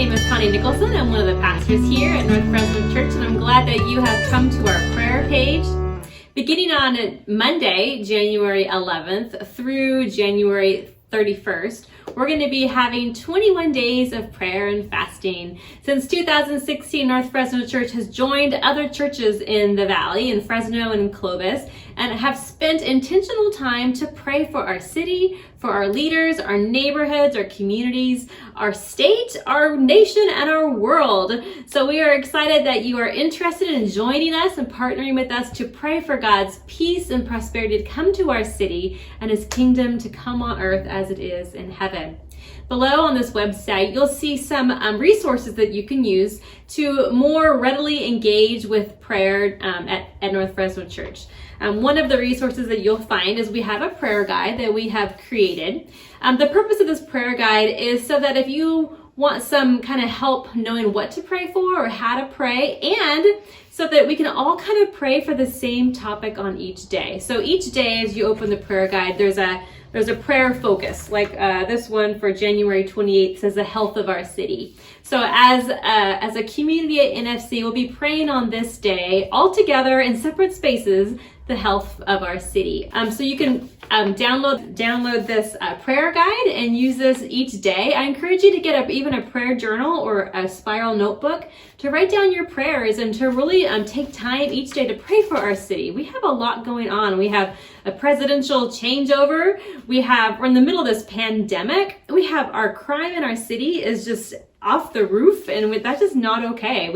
name is Connie Nicholson. I'm one of the pastors here at North Fresno Church, and I'm glad that you have come to our prayer page. Beginning on Monday, January 11th through January 31st, we're going to be having 21 days of prayer and fasting. Since 2016, North Fresno Church has joined other churches in the Valley, in Fresno and in Clovis, and have spent intentional time to pray for our city, for our leaders, our neighborhoods, our communities, our state, our nation, and our world. So we are excited that you are interested in joining us and partnering with us to pray for God's peace and prosperity to come to our city and His kingdom to come on earth as it is in heaven. Below on this website, you'll see some resources that you can use to more readily engage with prayer at North Fresno Church. One of the resources that you'll find is we have a prayer guide that we have created. The purpose of this prayer guide is so that if you want some kind of help knowing what to pray for or how to pray, and so that we can all kind of pray for the same topic on each day. So each day as you open the prayer guide, there's a prayer focus, like this one for January 28th says the health of our city. So as a community at NFC, we'll be praying on this day all together in separate spaces, the health of our city. So you can download this prayer guide and use this each day. I encourage you to get even a prayer journal or a spiral notebook to write down your prayers and to really take time each day to pray for our city. We have a lot going on. We have a presidential changeover. We're in the middle of this pandemic. We have our crime in our city is just off the roof, and that's just not okay.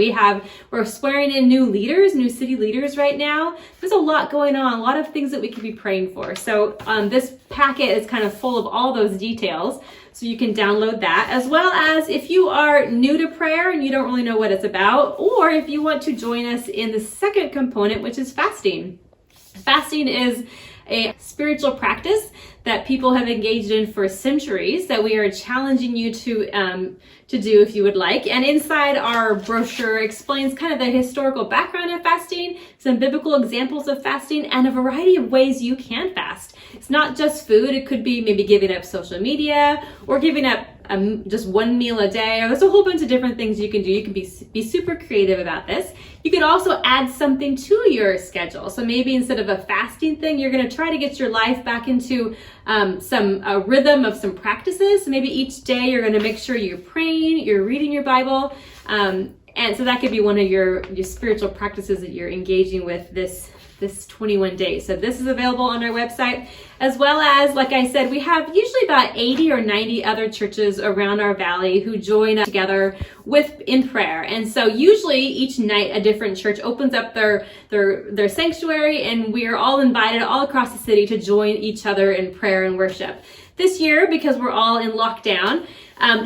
We're swearing in new city leaders right now. There's a lot going on, a lot of things that we could be praying for. So this packet is kind of full of all those details, so you can download that, as well as if you are new to prayer and you don't really know what it's about, or if you want to join us in the second component, which is fasting. Fasting is a spiritual practice that people have engaged in for centuries that we are challenging you to do if you would like. And inside our brochure explains kind of the historical background of fasting, some biblical examples of fasting, and a variety of ways you can fast. It's not just food. It could be maybe giving up social media or giving up just one meal a day. There's a whole bunch of different things you can do. You can be super creative about this. You could also add something to your schedule. So maybe instead of a fasting thing, you're going to try to get your life back into some rhythm of some practices. So maybe each day you're going to make sure you're praying, you're reading your Bible. And so that could be one of your spiritual practices that you're engaging with this 21 days. So this is available on our website, as well as, like I said, we have usually about 80 or 90 other churches around our valley who join us together in prayer. And so usually each night a different church opens up their sanctuary, and we are all invited all across the city to join each other in prayer and worship. This year, because we're all in lockdown,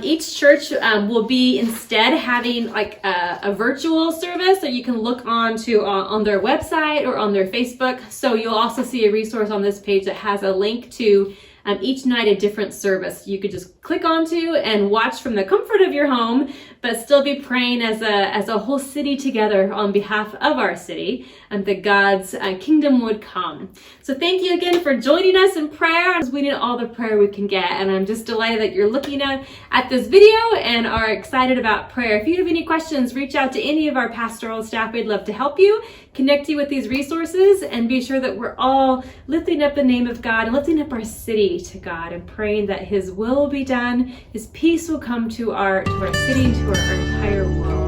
each church will be instead having like a virtual service that you can look on their website or on their Facebook. So you'll also see a resource on this page that has a link to each night a different service you could just click onto and watch from the comfort of your home, but still be praying as a whole city together on behalf of our city, and that God's kingdom would come. So thank you again for joining us in prayer. We need all the prayer we can get, and I'm just delighted that you're looking at this video and are excited about prayer. If you have any questions, reach out to any of our pastoral staff. We'd love to help you, connect you with these resources, and be sure that we're all lifting up the name of God and lifting up our city to God and praying that His will be done, His peace will come to our city and to our entire world.